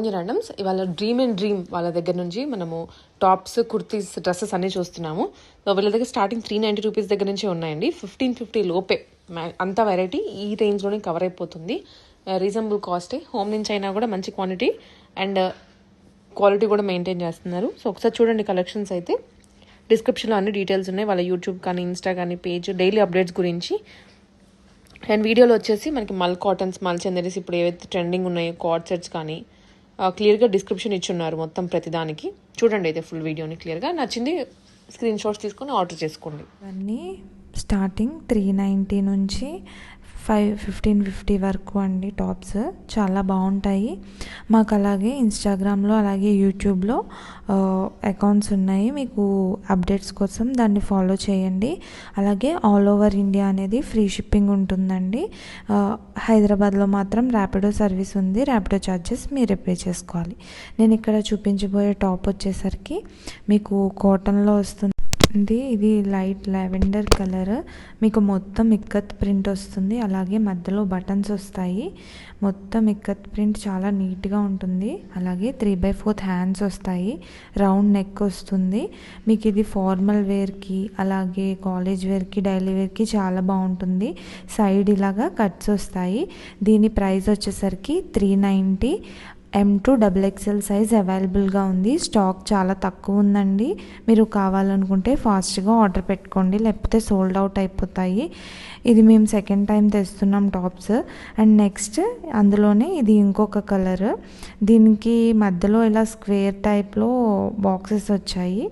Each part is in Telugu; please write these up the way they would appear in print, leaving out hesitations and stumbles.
ర్యాండమ్స్ ఇవాళ డ్రీమ్ వాళ్ళ దగ్గర నుంచి మనము టాప్స్, కుర్తీస్, డ్రెస్సెస్ అన్నీ చూస్తున్నాము. వీళ్ళ దగ్గర స్టార్టింగ్ 390 రూపీస్ దగ్గర నుంచి ఉన్నాయండి. 1550 లోపే అంత వెరైటీ ఈ రేంజ్లోనే కవర్ అయిపోతుంది. రీజనబుల్ కాస్టే. హోమ్ నుంచి అయినా కూడా మంచి క్వాంటిటీ అండ్ క్వాలిటీ కూడా మెయింటైన్ చేస్తున్నారు. సో ఒకసారి చూడండి కలెక్షన్స్ అయితే. డిస్క్రిప్షన్లో అన్ని డీటెయిల్స్ ఉన్నాయి, వాళ్ళ యూట్యూబ్ కానీ ఇన్స్టా కానీ పేజ్, డైలీ అప్డేట్స్ గురించి. అండ్ వీడియోలో వచ్చేసి మనకి మల్ కాటన్స్, మల్ చందరీస్, ఇప్పుడు ఏవైతే ట్రెండింగ్ ఉన్నాయో కార్డ్ సెట్స్ కానీ క్లియర్గా డిస్క్రిప్షన్ ఇచ్చున్నారు మొత్తం ప్రతిదానికి. చూడండి అయితే ఫుల్ వీడియోని క్లియర్గా. నచ్చింది స్క్రీన్ షాట్స్ తీసుకొని ఆర్డర్ చేసుకోండి. ఇవన్నీ స్టార్టింగ్ 390 నుంచి 1550 వరకు అండి. టాప్స్ చాలా బాగుంటాయి. మాకు అలాగే ఇన్స్టాగ్రామ్లో అలాగే యూట్యూబ్లో అకౌంట్స్ ఉన్నాయి, మీకు అప్డేట్స్ కోసం దాన్ని ఫాలో చేయండి. అలాగే ఆల్ ఓవర్ ఇండియా అనేది ఫ్రీ షిప్పింగ్ ఉంటుందండి. హైదరాబాద్లో మాత్రం ర్యాపిడో సర్వీస్ ఉంది. ర్యాపిడో ఛార్జెస్ మీరే పే చేసుకోవాలి. నేను ఇక్కడ చూపించబోయే టాప్ వచ్చేసరికి మీకు కాటన్లో వస్తుంది. ఇది లైట్ లావెండర్ కలర్, మీకు మొత్తం ఇక్కత్ ప్రింట్ వస్తుంది. అలాగే మధ్యలో బటన్స్ వస్తాయి. మొత్తం ఇక్కత్ ప్రింట్ చాలా నీట్గా ఉంటుంది. అలాగే 3/4 హ్యాండ్స్ వస్తాయి. రౌండ్ నెక్ వస్తుంది. మీకు ఇది ఫార్మల్ వేర్కి, అలాగే కాలేజ్ వేర్కి, డైలీ వేర్కి చాలా బాగుంటుంది. సైడ్ ఇలాగా కట్స్ వస్తాయి. దీని ప్రైస్ వచ్చేసరికి 390. M2 XXL సైజ్ అవైలబుల్గా ఉంది. స్టాక్ చాలా తక్కువ ఉందండి. మీరు కావాలనుకుంటే ఫాస్ట్గా ఆర్డర్ పెట్టుకోండి, లేకపోతే సోల్డ్ అవుట్ అయిపోతాయి. ఇది మేము సెకండ్ టైం తెస్తున్నాం టాప్స్. అండ్ నెక్స్ట్ అందులోనే ఇది ఇంకొక కలర్. దీనికి మధ్యలో ఇలా స్క్వేర్ టైప్లో బాక్సెస్ వచ్చాయి.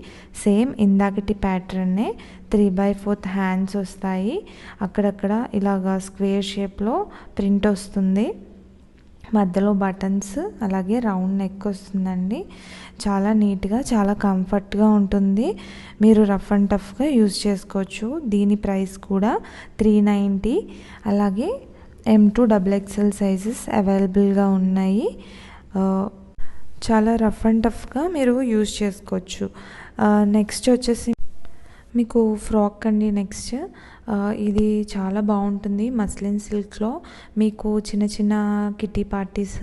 సేమ్ ఇందాకటి ప్యాటర్నే. 3/4 హ్యాండ్స్ వస్తాయి. అక్కడక్కడ ఇలాగా స్క్వేర్ షేప్లో ప్రింట్ వస్తుంది. మధ్యలో బటన్స్, అలాగే రౌండ్ నెక్ వస్తుందండి. చాలా నీట్గా, చాలా కంఫర్ట్గా ఉంటుంది. మీరు రఫ్ అండ్ టఫ్గా యూజ్ చేసుకోవచ్చు. దీని ప్రైస్ కూడా 390. అలాగే M2 XXL సైజెస్ అవైలబుల్గా ఉన్నాయి. చాలా రఫ్ అండ్ టఫ్గా మీరు యూజ్ చేసుకోవచ్చు. నెక్స్ట్ వచ్చేసి మీకు ఫ్రాక్ అండి. నెక్స్ట్ ఇది చాలా బాగుంటుంది. మస్లిన్ సిల్క్లో మీకు చిన్న చిన్న కిటీ పార్టీస్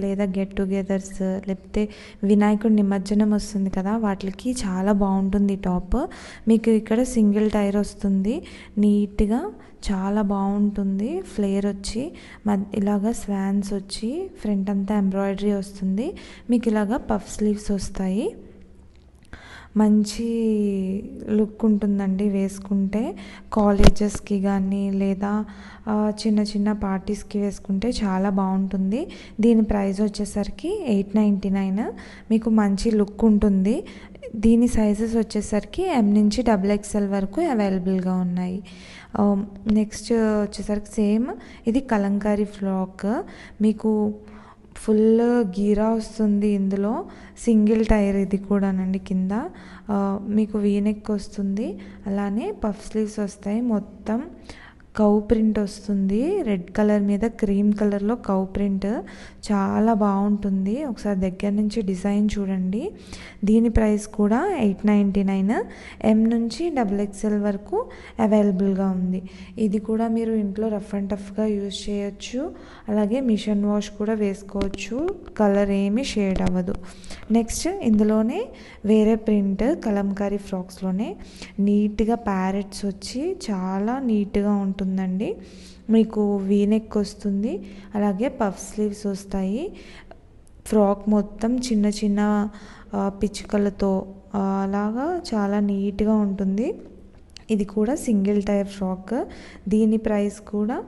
లేదా గెట్ టుగెదర్స్, లేకపోతే వినాయకుడి నిమజ్జనం వస్తుంది కదా, వాటికి చాలా బాగుంటుంది ఈ టాప్. మీకు ఇక్కడ సింగిల్ టైర్ వస్తుంది. నీట్గా చాలా బాగుంటుంది. ఫ్లేర్ వచ్చి ఇలాగా స్వాన్స్ వచ్చి ఫ్రంట్ అంతా ఎంబ్రాయిడరీ వస్తుంది. మీకు ఇలాగా పఫ్ స్లీవ్స్ వస్తాయి. మంచి లుక్ ఉంటుందండి వేసుకుంటే. కాలేజెస్కి కానీ లేదా చిన్న చిన్న పార్టీస్కి వేసుకుంటే చాలా బాగుంటుంది. దీని ప్రైస్ వచ్చేసరికి 899. మీకు మంచి లుక్ ఉంటుంది. దీని సైజెస్ వచ్చేసరికి M నుంచి XXL వరకు అవైలబుల్గా ఉన్నాయి. నెక్స్ట్ వచ్చేసరికి సేమ్ ఇది కలంకారీ ఫ్రాక్. మీకు ఫుల్ గీరా వస్తుంది. ఇందులో సింగిల్ టైర్ ఇది కూడానండి. కింద మీకు వీనెక్ వస్తుంది. అలానే పఫ్ స్లీవ్స్ వస్తాయి. మొత్తం కౌ ప్రింట్ వస్తుంది. రెడ్ కలర్ మీద క్రీమ్ కలర్లో కౌ ప్రింట్ చాలా బాగుంటుంది. ఒకసారి దగ్గర నుంచి డిజైన్ చూడండి. దీని ప్రైస్ కూడా 899. M నుంచి XXL వరకు అవైలబుల్గా ఉంది. ఇది కూడా మీరు ఇంట్లో రఫ్ అండ్ టఫ్గా యూజ్ చేయొచ్చు. అలాగే మిషన్ వాష్ కూడా వేసుకోవచ్చు. కలర్ ఏమీ షేడ్ అవ్వదు. నెక్స్ట్ ఇందులోనే వేరే ప్రింట్ కలంకారీ ఫ్రాక్స్లోనే నీట్గా ప్యారెట్స్ వచ్చి చాలా నీట్గా ఉంటుందండి. మీకు వీనెక్ వస్తుంది. అలాగే పఫ్ స్లీవ్స్ వస్తాయి. ఫ్రాక్ మొత్తం చిన్న చిన్న పిచ్చుకలతో అలాగా చాలా నీట్గా ఉంటుంది. ఇది కూడా సింగిల్ టైర్ ఫ్రాక్. దీని ప్రైస్ కూడా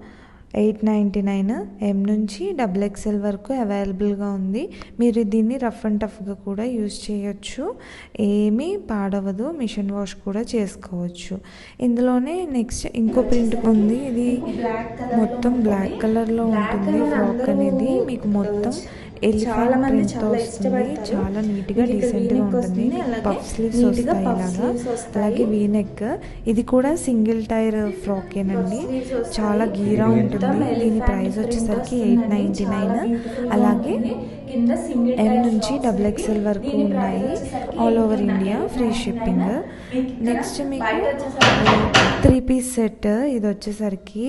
899. M నుంచి XXL వరకు అవైలబుల్గా ఉంది. మీరు దీన్ని రఫ్ అండ్ టఫ్గా కూడా యూజ్ చేయొచ్చు. ఏమీ పాడవదు. మిషన్ వాష్ కూడా చేసుకోవచ్చు. ఇందులోనే నెక్స్ట్ ఇంకో ప్రింట్ ఉంది. ఇది మొత్తం బ్లాక్ కలర్లో ఉంటుంది. ఫ్రాక్ అనేది మీకు మొత్తం ఎలిఫెంట్ ప్రింట్తో వస్తుంది. చాలా నీట్గా డీసెంట్గా ఉంటుంది. పఫ్ స్లీవ్స్ వస్తాయి ఇలాగా. అలాగే వీనెక్. ఇది కూడా సింగిల్ టైర్ ఫ్రాకేనండి. చాలా గీరా ఉంటుంది. దీని ప్రైస్ వచ్చేసరికి 899. అలాగే M నుంచి XXL వరకు ఉన్నాయి. All over India free shipping. Next మీకు 3 పీస్ సెట్. ఇది వచ్చేసరికి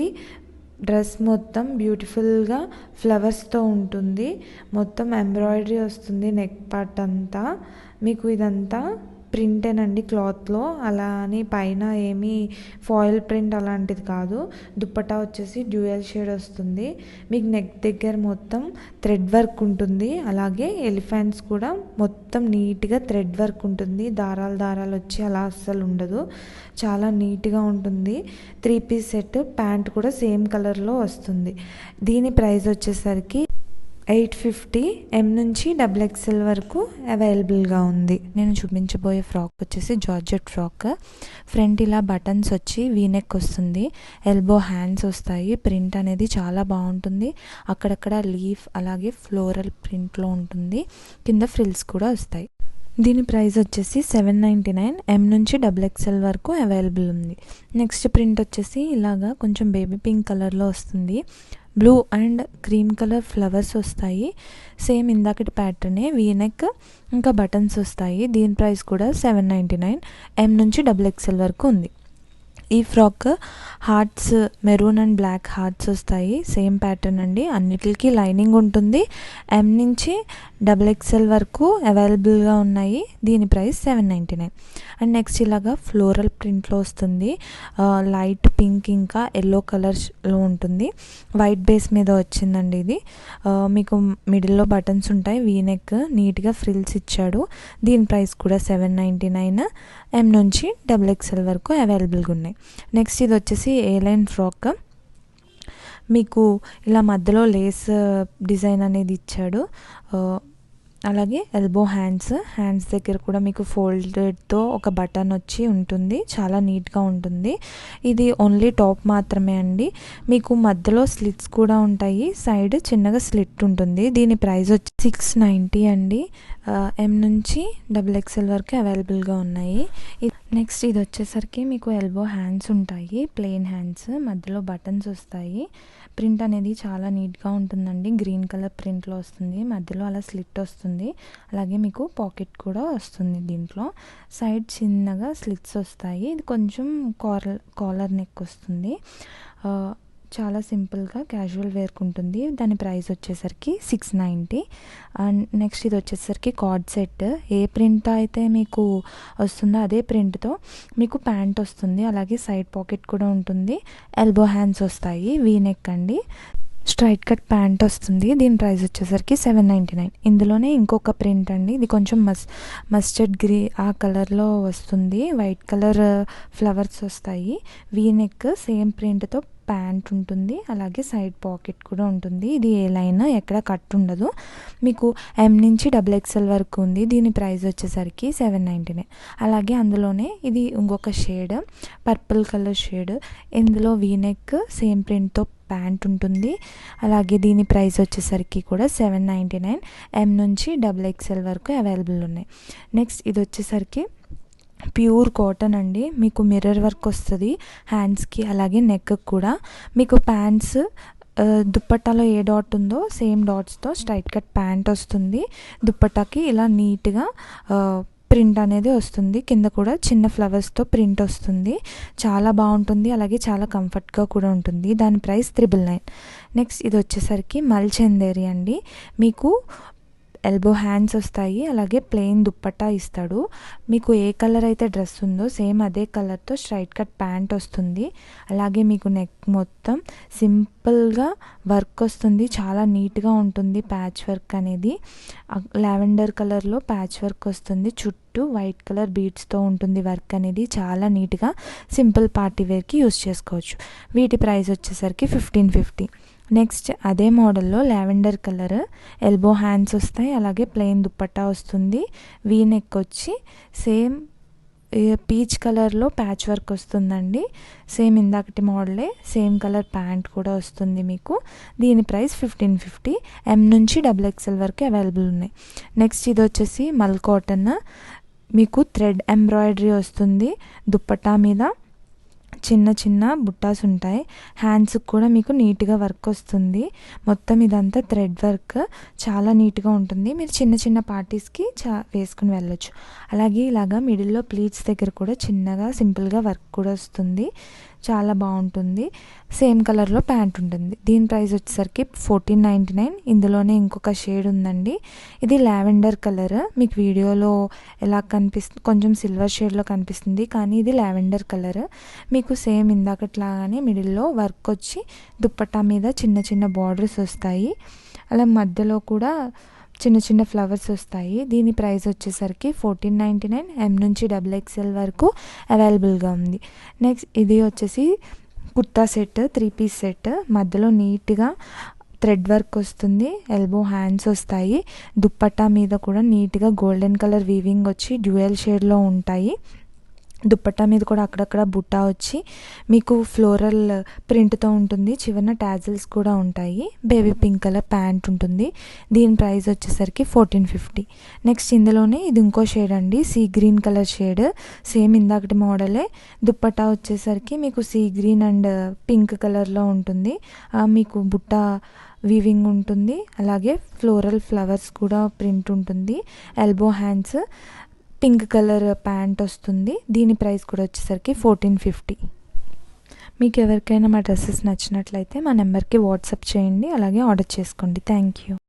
డ్రెస్ మొత్తం బ్యూటిఫుల్గా ఫ్లవర్స్తో ఉంటుంది. మొత్తం ఎంబ్రాయిడరీ వస్తుంది నెక్ పార్ట్ అంతా. మీకు ఇదంతా ప్రింటేనండి క్లాత్లో, అలా అని పైన ఏమీ ఫాయిల్ ప్రింట్ అలాంటిది కాదు. దుప్పటా వచ్చేసి డ్యూయల్ షేడ్ వస్తుంది. మీకు నెక్ దగ్గర మొత్తం థ్రెడ్ వర్క్ ఉంటుంది. అలాగే ఎలిఫెంట్స్ కూడా మొత్తం నీట్గా థ్రెడ్ వర్క్ ఉంటుంది. దారాలు దారాలు వచ్చి అలా అస్సలు ఉండదు. చాలా నీట్గా ఉంటుంది. 3 పీస్ సెట్, ప్యాంట్ కూడా సేమ్ కలర్లో వస్తుంది. దీని ప్రైస్ వచ్చేసరికి 850. M నుంచి XXL వరకు అవైలబుల్గా ఉంది. నేను చూపించబోయే ఫ్రాక్ వచ్చేసి జార్జెట్ ఫ్రాక్. ఫ్రంట్ ఇలా బటన్స్ వచ్చి వీనెక్ వస్తుంది. ఎల్బో హ్యాండ్స్ వస్తాయి. ప్రింట్ అనేది చాలా బాగుంటుంది. అక్కడక్కడ లీఫ్ అలాగే ఫ్లోరల్ ప్రింట్లో ఉంటుంది. కింద ఫ్రిల్స్ కూడా వస్తాయి. దీని ప్రైస్ వచ్చేసి 799. M నుంచి XXL వరకు అవైలబుల్ ఉంది. నెక్స్ట్ ప్రింట్ వచ్చేసి ఇలాగా కొంచెం బేబీ పింక్ కలర్లో వస్తుంది. Blue and cream colour flowers వస్తాయి. సేమ్ ఇందాకటి ప్యాటర్నే వీనెక్ ఇంకా బటన్స్ వస్తాయి. దీని ప్రైస్ కూడా 799. M నుంచి XXL వరకు ఉంది. ఈ frock hearts, maroon and black hearts వస్తాయి. సేమ్ ప్యాటర్న్ అండి. అన్నిటికీ లైనింగ్ ఉంటుంది. M నుంచి XXL వరకు అవైలబుల్గా ఉన్నాయి. దీని ప్రైస్ 799. అండ్ నెక్స్ట్ ఇలాగా ఫ్లోరల్ ప్రింట్లో వస్తుంది. లైట్ పింక్ ఇంకా ఎల్లో కలర్స్లో ఉంటుంది. వైట్ బేస్ మీద వచ్చిందండి ఇది. మీకు మిడిల్లో బటన్స్ ఉంటాయి. వీనెక్ నీట్గా ఫ్రిల్స్ ఇచ్చాడు. దీని ప్రైస్ కూడా 799. M నుంచి XXL వరకు అవైలబుల్గా ఉన్నాయి. నెక్స్ట్ ఇది వచ్చేసి ఏ లైన్ ఫ్రాక్. మీకు ఇలా మధ్యలో లేస్ డిజైన్ అనేది ఇచ్చాడు. అలాగే ఎల్బో హ్యాండ్స్ దగ్గర కూడా మీకు ఫోల్డెడ్తో ఒక బటన్ వచ్చి ఉంటుంది. చాలా నీట్గా ఉంటుంది. ఇది ఓన్లీ టాప్ మాత్రమే అండి. మీకు మధ్యలో స్లిట్స్ కూడా ఉంటాయి. సైడ్ చిన్నగా స్లిట్ ఉంటుంది. దీని ప్రైస్ వచ్చి 690 అండి. M నుంచి XXL వరకు అవైలబుల్గా ఉన్నాయి. నెక్స్ట్ ఇది వచ్చేసరికి మీకు ఎల్బో హ్యాండ్స్ ఉంటాయి. ప్లెయిన్ హ్యాండ్స్, మధ్యలో బటన్స్ వస్తాయి. ప్రింట్ అనేది చాలా నీట్గా ఉంటుందండి. గ్రీన్ కలర్ ప్రింట్లో వస్తుంది. మధ్యలో అలా స్లిట్ వస్తుంది. అలాగే మీకు పాకెట్ కూడా వస్తుంది. దీంట్లో సైడ్ చిన్నగా స్లిట్స్ వస్తాయి. ఇది కొంచెం కాలర్ నెక్ వస్తుంది. చాలా సింపుల్గా క్యాజువల్ వేర్కి ఉంటుంది. దాని ప్రైస్ వచ్చేసరికి 690. అండ్ నెక్స్ట్ ఇది వచ్చేసరికి కార్డ్ సెట్. ఏ ప్రింట్ అయితే మీకు వస్తుందో అదే ప్రింట్తో మీకు ప్యాంట్ వస్తుంది. అలాగే సైడ్ పాకెట్ కూడా ఉంటుంది. ఎల్బో హ్యాండ్స్ వస్తాయి. వీనెక్ అండి. స్ట్రైట్ కట్ ప్యాంట్ వస్తుంది. దీని ప్రైస్ వచ్చేసరికి 799. ఇందులోనే ఇంకొక ప్రింట్ అండి. ఇది కొంచెం మస్టర్డ్ ఆ కలర్లో వస్తుంది. వైట్ కలర్ ఫ్లవర్స్ వస్తాయి. వీనెక్ సేమ్ ప్రింట్తో ప్యాంట్ ఉంటుంది. అలాగే సైడ్ పాకెట్ కూడా ఉంటుంది. ఇది ఏ లైన్, ఎక్కడ కట్ ఉండదు. మీకు M నుంచి XXL వరకు ఉంది. దీని ప్రైస్ వచ్చేసరికి 799. అలాగే అందులోనే ఇది ఇంకొక షేడ్, పర్పుల్ కలర్ షేడ్. ఇందులో వీనెక్ సేమ్ ప్రింట్తో ప్యాంట్ ఉంటుంది. అలాగే దీని ప్రైస్ వచ్చేసరికి కూడా 799. M నుంచి XXL వరకు అవైలబుల్ ఉన్నాయి. నెక్స్ట్ ఇది వచ్చేసరికి ప్యూర్ కాటన్ అండి. మీకు మిర్రర్ వర్క్ వస్తుంది హ్యాండ్స్కి అలాగే నెక్కి కూడా. మీకు ప్యాంట్స్ దుప్పట్టాలో ఏ డాట్ ఉందో సేమ్ డాట్స్తో స్ట్రైట్ కట్ ప్యాంట్ వస్తుంది. దుప్పట్టాకి ఇలా నీట్గా ప్రింట్ అనేది వస్తుంది. కింద కూడా చిన్న ఫ్లవర్స్తో ప్రింట్ వస్తుంది. చాలా బాగుంటుంది. అలాగే చాలా కంఫర్ట్గా కూడా ఉంటుంది. దాని ప్రైస్ 999. నెక్స్ట్ ఇది వచ్చేసరికి మల్చందేరి అండి. మీకు ఎల్బో హ్యాండ్స్ వస్తాయి. అలాగే ప్లెయిన్ దుప్పట్టా ఇస్తాడు. మీకు ఏ కలర్ అయితే డ్రెస్ ఉందో సేమ్ అదే కలర్తో స్ట్రైట్ కట్ ప్యాంట్ వస్తుంది. అలాగే మీకు నెక్ మొత్తం సింపుల్గా వర్క్ వస్తుంది. చాలా నీట్గా ఉంటుంది. ప్యాచ్ వర్క్ అనేది లావెండర్ కలర్లో ప్యాచ్ వర్క్ వస్తుంది. చుట్టూ వైట్ కలర్ బీడ్స్తో ఉంటుంది వర్క్ అనేది. చాలా నీట్గా సింపుల్ పార్టీ వేర్కి యూస్ చేసుకోవచ్చు. వీటి ప్రైస్ వచ్చేసరికి 1550. నెక్స్ట్ అదే మోడల్లో లావెండర్ కలర్ ఎల్బో హ్యాండ్స్ వస్తాయి. అలాగే ప్లెయిన్ దుప్పట్టా వస్తుంది. వీ నెక్ వచ్చి సేమ్ పీచ్ కలర్లో ప్యాచ్ వర్క్ వస్తుందండి. సేమ్ ఇందాకటి మోడలే సేమ్ కలర్ ప్యాంట్ కూడా వస్తుంది మీకు. దీని ప్రైస్ 1550. M నుంచి XXL వరకు అవైలబుల్ ఉన్నాయి. నెక్స్ట్ ఇది వచ్చేసి మల్ కాటన్. మీకు థ్రెడ్ ఎంబ్రాయిడరీ వస్తుంది. దుప్పట్టా మీద చిన్న చిన్న బుట్టాస్ ఉంటాయి. హ్యాండ్స్కి కూడా మీకు నీట్గా వర్క్ వస్తుంది. మొత్తం ఇదంతా థ్రెడ్ వర్క్. చాలా నీట్గా ఉంటుంది. మీరు చిన్న చిన్న పార్టీస్కి వేసుకుని వెళ్ళొచ్చు. అలాగే ఇలాగా మిడిల్లో ప్లీట్స్ దగ్గర కూడా చిన్నగా సింపుల్గా వర్క్ కూడా వస్తుంది. చాలా బాగుంటుంది. సేమ్ కలర్లో ప్యాంట్ ఉంటుంది. దీని ప్రైస్ వచ్చేసరికి 14.99. ఇందులోనే ఇంకొక షేడ్ ఉందండి. ఇది లావెండర్ కలర్. మీకు వీడియోలో ఎలా కనిపిస్తుంది, కొంచెం సిల్వర్ షేడ్లో కనిపిస్తుంది, కానీ ఇది లావెండర్ కలర్. మీకు సేమ్ ఇందాకట్లాగానే మిడిల్లో వర్క్ వచ్చి దుప్పట్టా మీద చిన్న చిన్న బార్డర్స్ వస్తాయి. అలా మధ్యలో కూడా చిన్న చిన్న ఫ్లవర్స్ వస్తాయి. దీని ప్రైస్ వచ్చేసరికి 14.99. M నుంచి XXL వరకు అవైలబుల్గా ఉంది. నెక్స్ట్ ఇది వచ్చేసి కుర్తా సెట్, 3 పీస్ సెట్. మధ్యలో నీట్గా థ్రెడ్ వర్క్ వస్తుంది, ఎల్బో హ్యాండ్స్ వస్తాయి. దుప్పట్టా మీద కూడా నీట్గా గోల్డెన్ కలర్ వీవింగ్ వచ్చి డ్యూయల్ షేడ్లో ఉంటాయి. దుప్పట్టా మీద కూడా అక్కడక్కడ బుట్ట వచ్చి మీకు ఫ్లోరల్ ప్రింట్తో ఉంటుంది. చివరన టాజిల్స్ కూడా ఉంటాయి. బేబీ పింక్ కలర్ ప్యాంట్ ఉంటుంది. దీని ప్రైస్ వచ్చేసరికి 14.50. నెక్స్ట్ ఇందులోనే ఇది ఇంకో షేడ్ అండి, sea green colour shade. Same ఇందాకటి మోడలే. దుప్పట్టా వచ్చేసరికి మీకు సీ గ్రీన్ అండ్ పింక్ కలర్లో ఉంటుంది. మీకు బుట్ట వీవింగ్ ఉంటుంది, అలాగే ఫ్లోరల్ ఫ్లవర్స్ కూడా ప్రింట్ ఉంటుంది. Elbow hands, pink colour pant వస్తుంది. దీని ప్రైస్ కూడా వచ్చేసరికి 14.50. మీకు ఎవరికైనా మా డ్రెస్సెస్ నచ్చినట్లయితే మా నెంబర్కి వాట్సాప్ చేయండి, అలాగే ఆర్డర్ చేసుకోండి. Thank you.